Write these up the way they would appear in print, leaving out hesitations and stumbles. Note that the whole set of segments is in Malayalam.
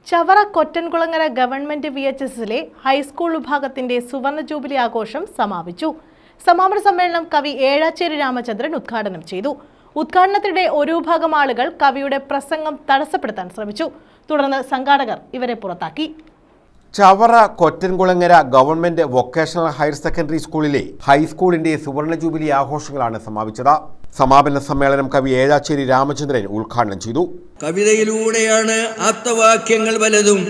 ചവറ കൊറ്റൻകുളങ്ങര ഗവൺമെന്റ് VHSലെ ഹൈസ്കൂൾ വിഭാഗത്തിന്റെ സുവർണ ജൂബിലി ആഘോഷം സമാപിച്ചു. സമാപന സമ്മേളനം കവി ഏഴാച്ചേരി രാമചന്ദ്രൻ ഉദ്ഘാടനം ചെയ്തു. ഉദ്ഘാടനത്തിനിടെ ഒരു വിഭാഗം ആളുകൾ കവിയുടെ പ്രസംഗം തടസ്സപ്പെടുത്താൻ ശ്രമിച്ചു. തുടർന്ന് സംഘാടകർ ഇവരെ പുറത്താക്കി. Chavara Kottankulangara government vocational higher secondary സ്കൂളിലെ ഹൈസ്കൂളിന്റെ സുവർണ ജൂബിലി ആഘോഷങ്ങളാണ് സമാപിച്ചത്. സമാപന സമ്മേളനം കവി ഏഴാച്ചേരി രാമചന്ദ്രൻ ഉദ്ഘാടനം ചെയ്തു. കവിതയിലൂടെയാണ് ആപ്തവാക്യങ്ങൾ പലതും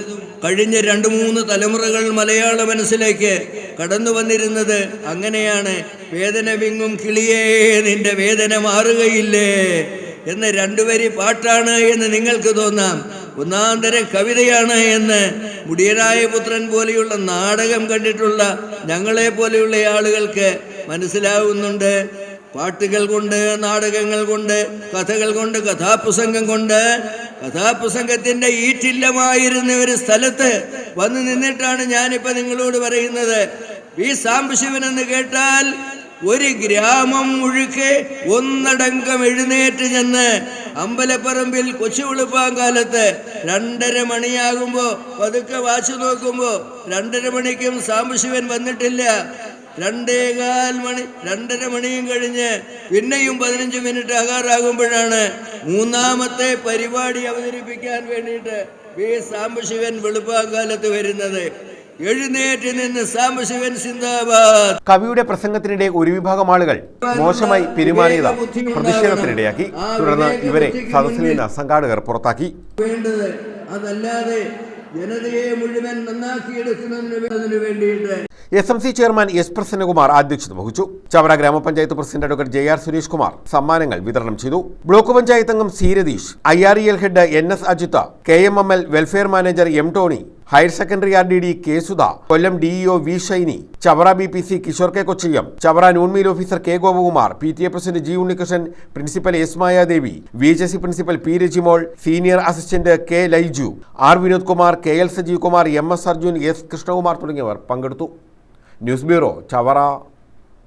കഴിഞ്ഞ 2-3 തലമുറകൾ മലയാള മനസ്സിലേക്ക് കടന്നു വന്നിരുന്നത്. അങ്ങനെയാണ് വേദന വിങ്ങും കിളിയേ നിന്റെ വേദന മാറുകയില്ലേ എന്ന് 2 വരി പാട്ടാണ് എന്ന് നിങ്ങൾക്ക് തോന്നാം. ഒന്നാന്തരം കവിതയാണ് എന്ന് മുടിയനായ പുത്രൻ പോലെയുള്ള നാടകം കണ്ടിട്ടുള്ള ഞങ്ങളെ പോലെയുള്ള ആളുകൾക്ക് മനസ്സിലാവുന്നുണ്ട്. പാട്ടുകൾ കൊണ്ട്, നാടകങ്ങൾ കൊണ്ട്, കഥകൾ കൊണ്ട്, കഥാപ്രസംഗം കൊണ്ട്, കഥാപ്രസംഗത്തിൻ്റെ ഈറ്റില്ലമായിരുന്ന ഒരു സ്ഥലത്ത് വന്നു നിന്നിട്ടാണ് ഞാനിപ്പോൾ നിങ്ങളോട് പറയുന്നത്. വി സാംബശിവൻ എന്ന് കേട്ടാൽ ഒരു ഗ്രാമം മുഴുക്കെ ഒന്നടങ്കം എഴുന്നേറ്റ് ചെന്ന് അമ്പലപ്പറമ്പിൽ കൊച്ചു വെളുപ്പാങ്കാലത്ത് 2:30 മണിയാകുമ്പോൾ പതുക്കെ വാച്ച് നോക്കുമ്പോൾ 2:30 മണിക്കും സാംബശിവൻ വന്നിട്ടില്ല. 2:15 മണിയും കഴിഞ്ഞ് പിന്നെയും 15 മിനിറ്റ് ആകാറാകുമ്പോഴാണ് 3ാമത്തെ പരിപാടി അവതരിപ്പിക്കാൻ വേണ്ടിയിട്ട് വി സാംബശിവൻ വെളുപ്പാങ്കാലത്ത് വരുന്നത്. എഴുന്നേറ്റ് നിന്ന് സാംബശിവൻ സിന്ദാബാദ്. കവിയുടെ പ്രസംഗത്തിനിടെ ഒരു വിഭാഗം ആളുകൾ മോശമായി പെരുമാറിയത് പ്രതിഷേധത്തിനിടയാക്കി. തുടർന്ന് ഇവരെ സദസ്സിൽ നിന്ന് സംഘാടകർ പുറത്താക്കി. വേണ്ടത് അതല്ലാതെ ജനതയെ മുഴുവൻ നന്നാക്കിയെടുക്കുന്നതിന് വേണ്ടിയിട്ട് SMC ചെയർമാൻ S. പ്രസന്നകുമാർ അധ്യക്ഷത വഹിച്ചു. ചവറ ഗ്രാമപഞ്ചായത്ത് president advocate JR Suresh Kumar സമ്മാനങ്ങൾ വിതരണം ചെയ്തു. ബ്ലോക്ക് പഞ്ചായത്ത് അംഗം C. Ratheesh, IREL head NS Ajitha, KMML welfare manager M. Tony, higher secondary RDD K. Sudha, Kollam DEO V. Shiny, Chavara BPC Kishore K. കൊച്ചിയം, Chavara noon meal officer K. Gopakumar, PTA president G. Unnikrishnan, principal S. Mayadevi, VHSC principal P. Rajimol, senior assistant K. Laiju, R. Vinod Kumar, KL Sajeev Kumar, MS Arjun, S. Krishnakumar തുടങ്ങിയവർ പങ്കെടുത്തു. News bureau, Chavara.